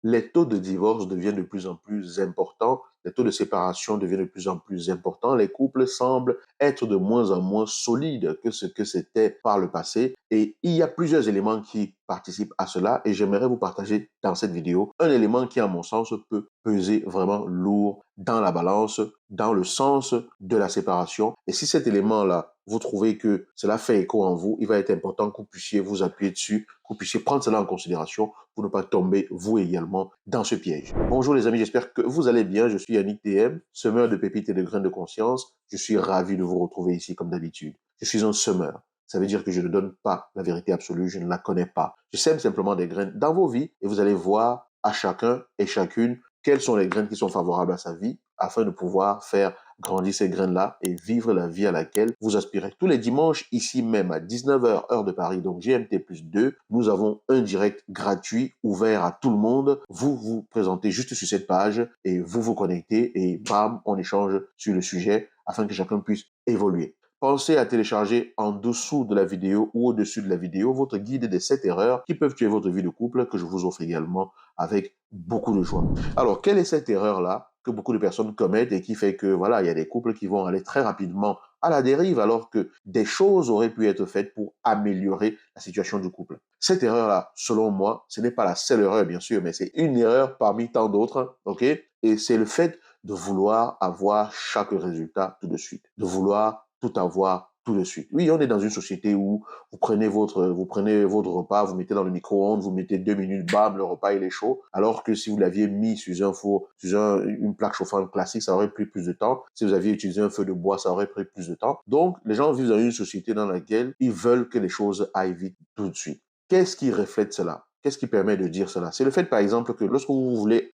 les taux de divorce deviennent de plus en plus importants, les taux de séparation deviennent de plus en plus importants, les couples semblent être de moins en moins solides que ce que c'était par le passé. Et il y a plusieurs éléments qui participent à cela et j'aimerais vous partager dans cette vidéo un élément qui, à mon sens, peut peser vraiment lourd dans la balance, dans le sens de la séparation. Et si cet élément-là, vous trouvez que cela fait écho en vous, il va être important que vous puissiez vous appuyer dessus, que vous puissiez prendre cela en considération pour ne pas tomber, vous également, dans ce piège. Bonjour les amis, j'espère que vous allez bien. Je suis Yannick TM, semeur de pépites et de graines de conscience. Je suis ravi de vous retrouver ici comme d'habitude. Je suis un semeur. Ça veut dire que je ne donne pas la vérité absolue, je ne la connais pas. Je sème simplement des graines dans vos vies et vous allez voir à chacun et chacune quelles sont les graines qui sont favorables à sa vie afin de pouvoir faire grandir ces graines-là et vivre la vie à laquelle vous aspirez. Tous les dimanches, ici même à 19h, heure de Paris, donc GMT+2, nous avons un direct gratuit ouvert à tout le monde. Vous vous présentez juste sur cette page et vous vous connectez et bam, on échange sur le sujet afin que chacun puisse évoluer. Pensez à télécharger en dessous de la vidéo ou au-dessus de la vidéo votre guide des 7 erreurs qui peuvent tuer votre vie de couple que je vous offre également avec beaucoup de joie. Alors, quelle est cette erreur-là que beaucoup de personnes commettent et qui fait que, voilà, il y a des couples qui vont aller très rapidement à la dérive alors que des choses auraient pu être faites pour améliorer la situation du couple. Cette erreur-là, selon moi, ce n'est pas la seule erreur, bien sûr, mais c'est une erreur parmi tant d'autres, ok? Et c'est le fait de vouloir avoir chaque résultat tout de suite, de vouloir tout avoir tout de suite. Oui, on est dans une société où vous prenez votre repas, vous mettez dans le micro-ondes, vous mettez 2 minutes, bam, le repas il est chaud. Alors que si vous l'aviez mis sur un four, une plaque chauffante classique, ça aurait pris plus de temps. Si vous aviez utilisé un feu de bois, ça aurait pris plus de temps. Donc, les gens vivent dans une société dans laquelle ils veulent que les choses aillent vite tout de suite. Qu'est-ce qui reflète cela? Qu'est-ce qui permet de dire cela? C'est le fait, par exemple, que lorsque vous voulez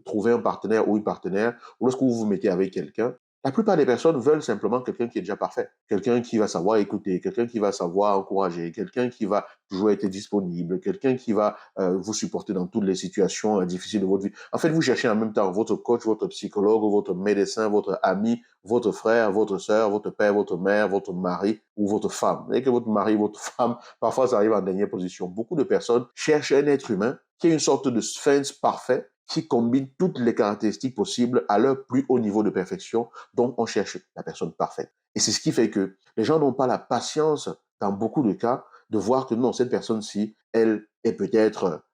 trouver un partenaire ou une partenaire, ou lorsque vous vous mettez avec quelqu'un, la plupart des personnes veulent simplement quelqu'un qui est déjà parfait, quelqu'un qui va savoir écouter, quelqu'un qui va savoir encourager, quelqu'un qui va toujours être disponible, quelqu'un qui va vous supporter dans toutes les situations difficiles de votre vie. En fait, vous cherchez en même temps votre coach, votre psychologue, votre médecin, votre ami, votre frère, votre sœur, votre père, votre mère, votre mari ou votre femme. Et que votre mari, votre femme, parfois ça arrive en dernière position. Beaucoup de personnes cherchent un être humain qui est une sorte de sphinx parfait qui combine toutes les caractéristiques possibles à leur plus haut niveau de perfection. Donc, on cherche la personne parfaite. Et c'est ce qui fait que les gens n'ont pas la patience, dans beaucoup de cas, de voir que non, cette personne-ci, elle est peut-être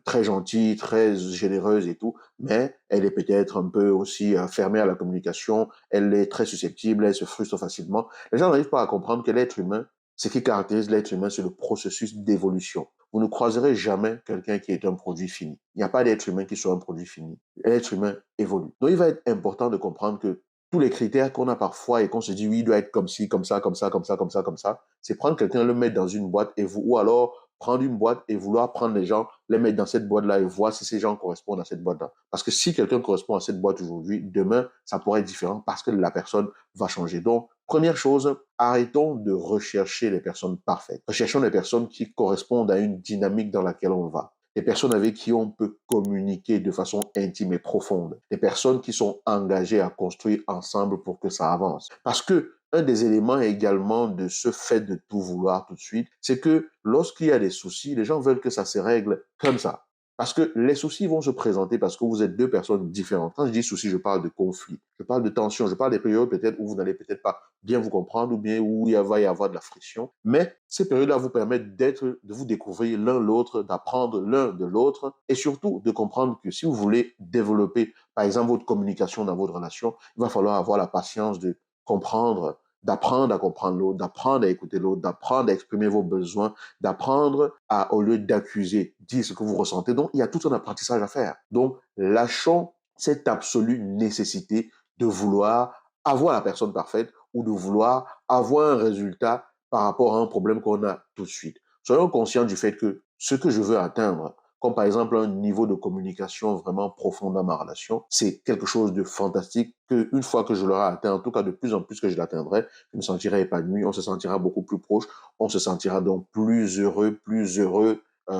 très gentille, très généreuse et tout, mais elle est peut-être un peu aussi fermée à la communication, elle est très susceptible, elle se frustre facilement. Les gens n'arrivent pas à comprendre que l'être humain, ce qui caractérise l'être humain, c'est le processus d'évolution. Vous ne croiserez jamais quelqu'un qui est un produit fini. Il n'y a pas d'être humain qui soit un produit fini. L'être humain évolue. Donc, il va être important de comprendre que tous les critères qu'on a parfois et qu'on se dit, oui, il doit être comme ci, comme ça, comme ça, comme ça, comme ça, comme ça, c'est prendre quelqu'un, le mettre dans une boîte et vous, ou alors prendre une boîte et vouloir prendre les gens, les mettre dans cette boîte-là et voir si ces gens correspondent à cette boîte-là. Parce que si quelqu'un correspond à cette boîte aujourd'hui, demain, ça pourrait être différent parce que la personne va changer. Donc, première chose, arrêtons de rechercher les personnes parfaites. Recherchons les personnes qui correspondent à une dynamique dans laquelle on va. Des personnes avec qui on peut communiquer de façon intime et profonde. Des personnes qui sont engagées à construire ensemble pour que ça avance. Parce que un des éléments également de ce fait de tout vouloir tout de suite, c'est que lorsqu'il y a des soucis, les gens veulent que ça se règle comme ça. Parce que les soucis vont se présenter parce que vous êtes deux personnes différentes. Quand je dis soucis, je parle de conflit, je parle de tension, je parle des périodes peut-être où vous n'allez peut-être pas bien vous comprendre ou bien où il va y avoir de la friction. Mais ces périodes-là vous permettent de vous découvrir l'un l'autre, d'apprendre l'un de l'autre et surtout de comprendre que si vous voulez développer, par exemple, votre communication dans votre relation, il va falloir avoir la patience de comprendre, d'apprendre à comprendre l'autre, d'apprendre à écouter l'autre, d'apprendre à exprimer vos besoins, d'apprendre à, au lieu d'accuser, dire ce que vous ressentez. Donc, il y a tout un apprentissage à faire. Donc, lâchons cette absolue nécessité de vouloir avoir la personne parfaite ou de vouloir avoir un résultat par rapport à un problème qu'on a tout de suite. Soyons conscients du fait que ce que je veux atteindre, comme par exemple un niveau de communication vraiment profond dans ma relation, c'est quelque chose de fantastique que une fois que je l'aurai atteint, en tout cas de plus en plus que je l'atteindrai, je me sentirai épanoui, on se sentira beaucoup plus proche, on se sentira donc plus heureux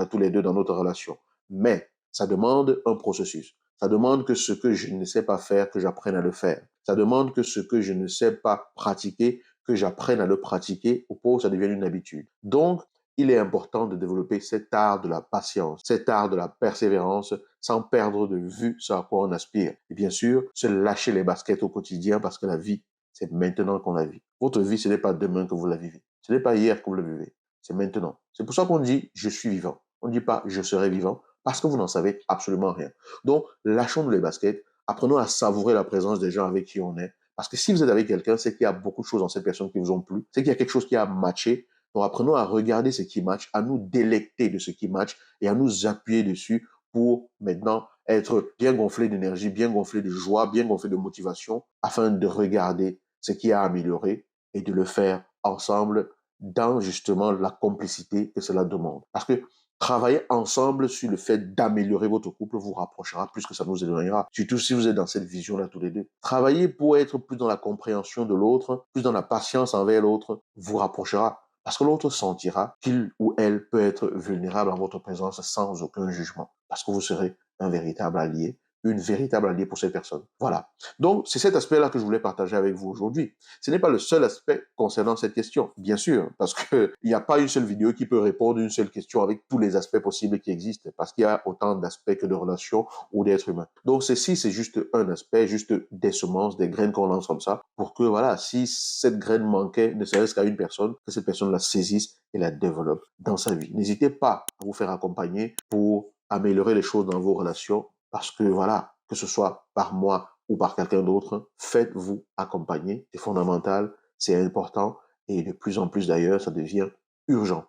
tous les deux dans notre relation. Mais ça demande un processus. Ça demande que ce que je ne sais pas faire, que j'apprenne à le faire. Ça demande que ce que je ne sais pas pratiquer, que j'apprenne à le pratiquer pour que ça devienne une habitude. Donc, il est important de développer cet art de la patience, cet art de la persévérance, sans perdre de vue ce à quoi on aspire. Et bien sûr, se lâcher les baskets au quotidien parce que la vie, c'est maintenant qu'on la vit. Votre vie, ce n'est pas demain que vous la vivez. Ce n'est pas hier que vous la vivez. C'est maintenant. C'est pour ça qu'on dit je suis vivant. On ne dit pas je serai vivant parce que vous n'en savez absolument rien. Donc, lâchons-nous les baskets. Apprenons à savourer la présence des gens avec qui on est. Parce que si vous êtes avec quelqu'un, c'est qu'il y a beaucoup de choses dans cette personne qui vous ont plu. C'est qu'il y a quelque chose qui a matché. Donc, apprenons à regarder ce qui match, à nous délecter de ce qui match et à nous appuyer dessus pour maintenant être bien gonflé d'énergie, bien gonflé de joie, bien gonflé de motivation, afin de regarder ce qui a amélioré et de le faire ensemble dans justement la complicité que cela demande. Parce que travailler ensemble sur le fait d'améliorer votre couple vous rapprochera plus que ça nous éloignera. Surtout si vous êtes dans cette vision-là tous les deux. Travailler pour être plus dans la compréhension de l'autre, plus dans la patience envers l'autre, vous rapprochera. Parce que l'autre sentira qu'il ou elle peut être vulnérable en votre présence sans aucun jugement. Parce que vous serez un véritable allié, une véritable alliée pour cette personne. Voilà. Donc, c'est cet aspect-là que je voulais partager avec vous aujourd'hui. Ce n'est pas le seul aspect concernant cette question, bien sûr, parce qu'il n'y a pas une seule vidéo qui peut répondre à une seule question avec tous les aspects possibles qui existent, parce qu'il y a autant d'aspects que de relations ou d'êtres humains. Donc, ceci, c'est juste un aspect, juste des semences, des graines qu'on lance comme ça, pour que, voilà, si cette graine manquait, ne serait-ce qu'à une personne, que cette personne la saisisse et la développe dans sa vie. N'hésitez pas à vous faire accompagner pour améliorer les choses dans vos relations, parce que, voilà, que ce soit par moi ou par quelqu'un d'autre, faites-vous accompagner. C'est fondamental, c'est important et de plus en plus d'ailleurs, ça devient urgent.